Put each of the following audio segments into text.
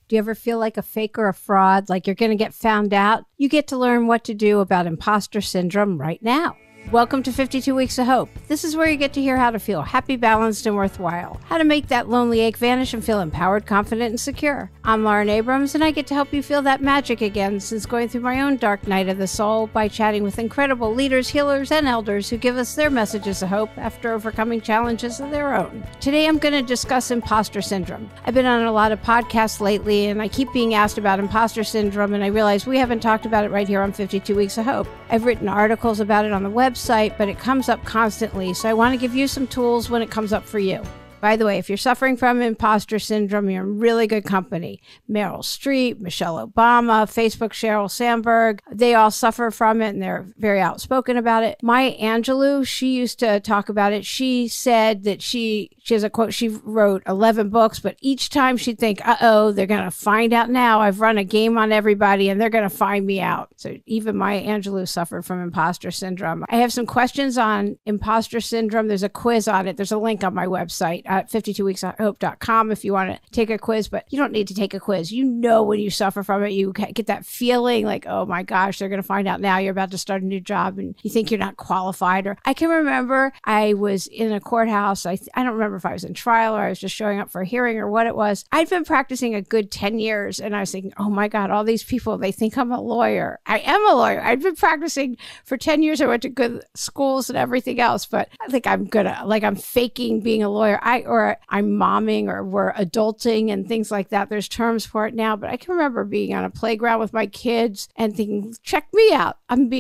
Do you ever feel like a fake or a fraud, like you're going to get found out? You get to learn what to do about imposter syndrome right now. Welcome to 52 Weeks of Hope. This is where you get to hear how to feel happy, balanced, and worthwhile. How to make that lonely ache vanish and feel empowered, confident, and secure. I'm Lauren Abrams, and I get to help you feel that magic again since going through my own dark night of the soul by chatting with incredible leaders, healers, and elders who give us their messages of hope after overcoming challenges of their own. Today, I'm going to discuss imposter syndrome. I've been on a lot of podcasts lately, and I keep being asked about imposter syndrome, and I realize we haven't talked about it right here on 52 Weeks of Hope. I've written articles about it on the website, but it comes up constantly, so I want to give you some tools when it comes up for you. By the way, if you're suffering from imposter syndrome, you're in really good company. Meryl Streep, Michelle Obama, Facebook Sheryl Sandberg, they all suffer from it and they're very outspoken about it. Maya Angelou, she used to talk about it. She said that she has a quote, she wrote 11 books, but each time she'd think, uh-oh, they're going to find out now. I've run a game on everybody and they're going to find me out. So even Maya Angelou suffered from imposter syndrome. I have some questions on imposter syndrome. There's a quiz on it. There's a link on my website at 52weeksofhope.com if you want to take a quiz, but you don't need to take a quiz. You know when you suffer from it, you get that feeling like, oh my gosh, they're going to find out now you're about to start a new job and you think you're not qualified. Or I can remember I was in a courthouse. I don't remember if I was in trial or I was just showing up for a hearing or what it was. I'd been practicing a good 10 years and I was thinking, oh my God, all these people, they think I'm a lawyer. I am a lawyer. I'd been practicing for 10 years. I went to good schools and everything else, but I think I'm I'm faking being a lawyer. Or I'm momming or we're adulting and things like that. There's terms for it now, but I can remember being on a playground with my kids and thinking, check me out. I'm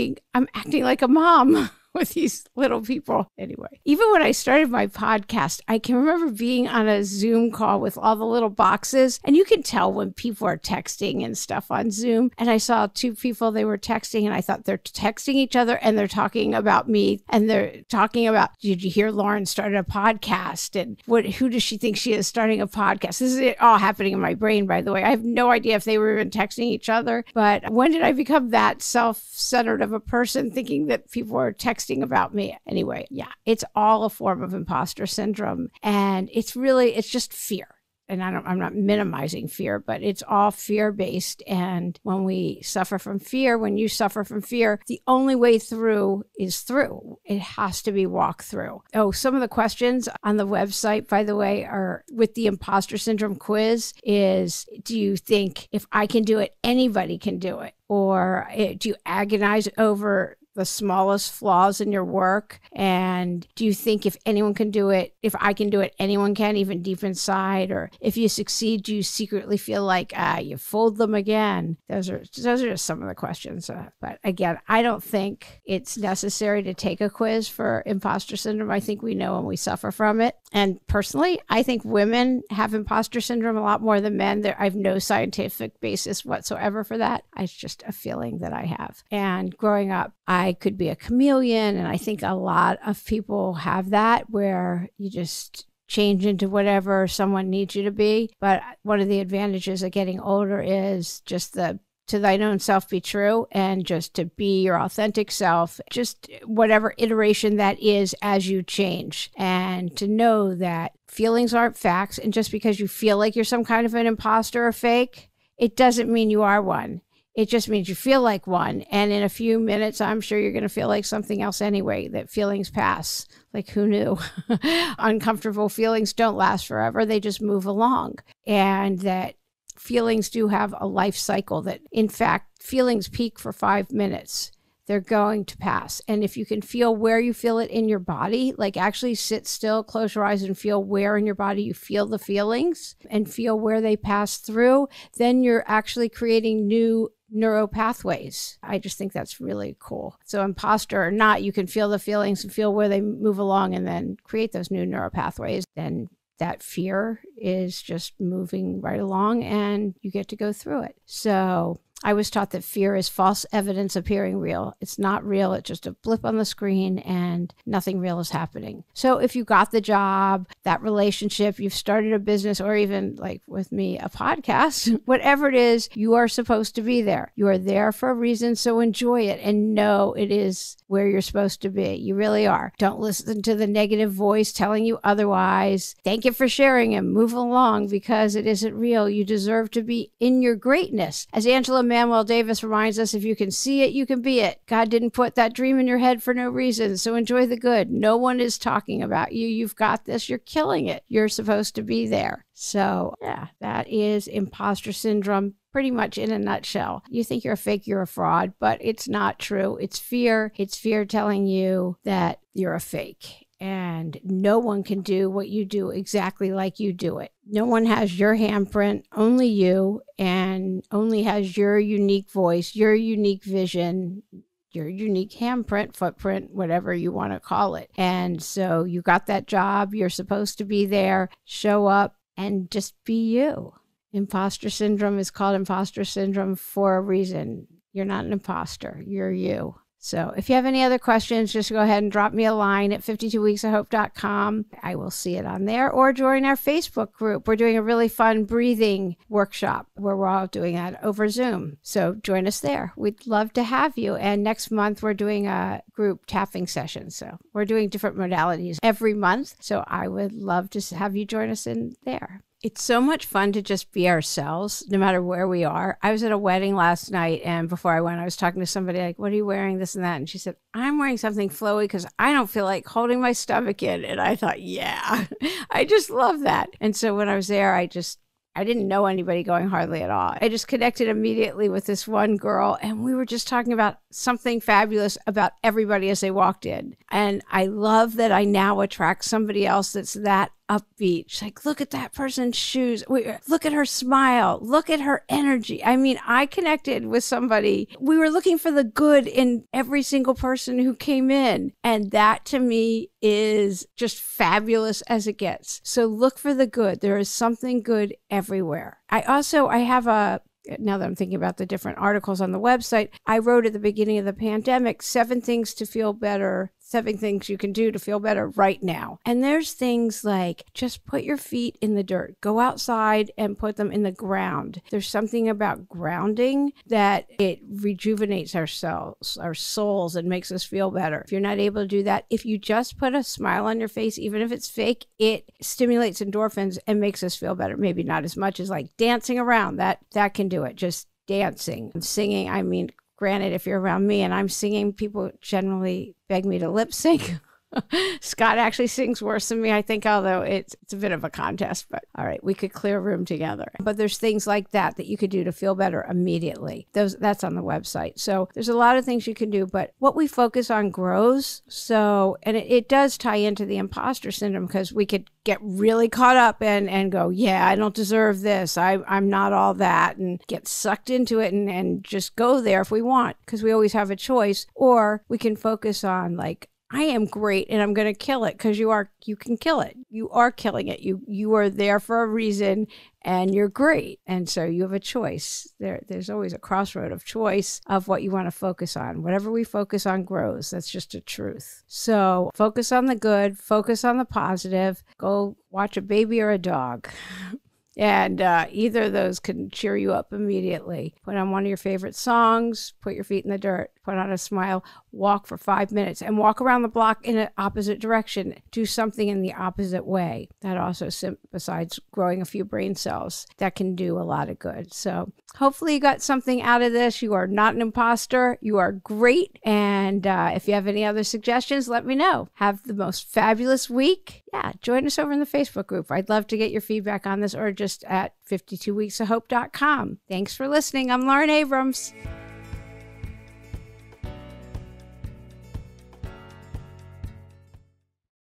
acting like a mom with these little people. Anyway, even when I started my podcast, I can remember being on a Zoom call with all the little boxes, and you can tell when people are texting and stuff on Zoom. And I saw two people, they were texting, and I thought they're texting each other and they're talking about me, and they're talking about, did you hear Lauren started a podcast? And who does she think she is starting a podcast? This is it all happening in my brain, by the way. I have no idea if they were even texting each other, but when did I become that self-centered of a person thinking that people were texting about me? Anyway, yeah, it's all a form of imposter syndrome. And it's just fear. And I'm not minimizing fear, but it's all fear-based. And when we suffer from fear, when you suffer from fear, the only way through is through. It has to be walked through. Oh, some of the questions on the website, by the way, are with the imposter syndrome quiz is, do you think if I can do it, anybody can do it? Or do you agonize over the smallest flaws in your work? And do you think if anyone can do it, if I can do it, anyone can, even deep inside? Or if you succeed, do you secretly feel like you fooled them again? Those are just some of the questions. But again, I don't think it's necessary to take a quiz for imposter syndrome. I think we know when we suffer from it. And personally, I think women have imposter syndrome a lot more than men. I have no scientific basis whatsoever for that. It's just a feeling that I have. And growing up, I could be a chameleon. And I think a lot of people have that, where you just change into whatever someone needs you to be. But one of the advantages of getting older is just to thine own self be true, and just to be your authentic self, just whatever iteration that is as you change. And to know that feelings aren't facts. And just because you feel like you're some kind of an imposter or fake, it doesn't mean you are one. It just means you feel like one. And in a few minutes, I'm sure you're going to feel like something else anyway, that feelings pass. Like, who knew? Uncomfortable feelings don't last forever. They just move along. And that feelings do have a life cycle, that in fact, feelings peak for 5 minutes. They're going to pass. And if you can feel where you feel it in your body, like actually sit still, close your eyes and feel where in your body you feel the feelings and feel where they pass through, then you're actually creating new neuro pathways. I just think that's really cool. So imposter or not, you can feel the feelings and feel where they move along and then create those new neuro pathways. Then that fear is just moving right along and you get to go through it. So I was taught that fear is false evidence appearing real. It's not real. It's just a blip on the screen and nothing real is happening. So if you got the job, that relationship, you've started a business, or even like with me, a podcast, whatever it is, you are supposed to be there. You are there for a reason. So enjoy it and know it is where you're supposed to be. You really are. Don't listen to the negative voice telling you otherwise. Thank you for sharing and move along because it isn't real. You deserve to be in your greatness. As Angela Manuel Davis reminds us, if you can see it, you can be it. God didn't put that dream in your head for no reason. So enjoy the good. No one is talking about you. You've got this. You're killing it. You're supposed to be there. So yeah, that is imposter syndrome pretty much in a nutshell. You think you're a fake, you're a fraud, but it's not true. It's fear. It's fear telling you that you're a fake. And no one can do what you do exactly like you do it. No one has your handprint, only you, and only has your unique voice, your unique vision, your unique handprint, footprint, whatever you want to call it. And so you got that job. You're supposed to be there. Show up and just be you. Imposter syndrome is called imposter syndrome for a reason. You're not an imposter. You're you. So if you have any other questions, just go ahead and drop me a line at 52weeksofhope.com. I will see it on there, or join our Facebook group. We're doing a really fun breathing workshop where we're all doing that over Zoom. So join us there. We'd love to have you. And next month, we're doing a group tapping session. So we're doing different modalities every month. So I would love to have you join us in there. It's so much fun to just be ourselves, no matter where we are. I was at a wedding last night, and before I went, I was talking to somebody like, what are you wearing, this and that? And she said, I'm wearing something flowy because I don't feel like holding my stomach in. And I thought, yeah, I just love that. And so when I was there, I didn't know anybody going hardly at all. I just connected immediately with this one girl, and we were just talking about something fabulous about everybody as they walked in. And I love that I now attract somebody else that's that upbeat. She's like, look at that person's shoes. Look at her smile. Look at her energy. I mean, I connected with somebody. We were looking for the good in every single person who came in. And that to me is just fabulous as it gets. So look for the good. There is something good everywhere. I have now that I'm thinking about the different articles on the website, I wrote at the beginning of the pandemic, 7 things to feel better, 7 things you can do to feel better right now. And there's things like just put your feet in the dirt, go outside and put them in the ground. There's something about grounding that it rejuvenates our souls and makes us feel better. If you're not able to do that, if you just put a smile on your face, even if it's fake, it stimulates endorphins and makes us feel better. Maybe not as much as like dancing around. That can do it. Just dancing, singing. I mean, granted, if you're around me and I'm singing, people generally beg me to lip sync. Scott actually sings worse than me, I think, although it's a bit of a contest, but all right, we could clear a room together. But there's things like that you could do to feel better immediately. That's on the website. So there's a lot of things you can do, but what we focus on grows. So, and it does tie into the imposter syndrome, because we could get really caught up and go, yeah, I don't deserve this. I'm not all that, and get sucked into it and just go there if we want, because we always have a choice. Or we can focus on like, I am great and I'm going to kill it, because you can kill it. You are killing it. You are there for a reason and you're great. And so you have a choice. There's always a crossroad of choice of what you want to focus on. Whatever we focus on grows. That's just a truth. So focus on the good, focus on the positive. Go watch a baby or a dog. And either of those can cheer you up immediately. Put on one of your favorite songs, put your feet in the dirt, put on a smile, walk for 5 minutes, and walk around the block in an opposite direction. Do something in the opposite way. That also, besides growing a few brain cells, that can do a lot of good. So hopefully you got something out of this. You are not an imposter. You are great. And if you have any other suggestions, let me know. Have the most fabulous week. Yeah, join us over in the Facebook group. I'd love to get your feedback on this, or just at 52weeksofhope.com. Thanks for listening. I'm Lauren Abrams.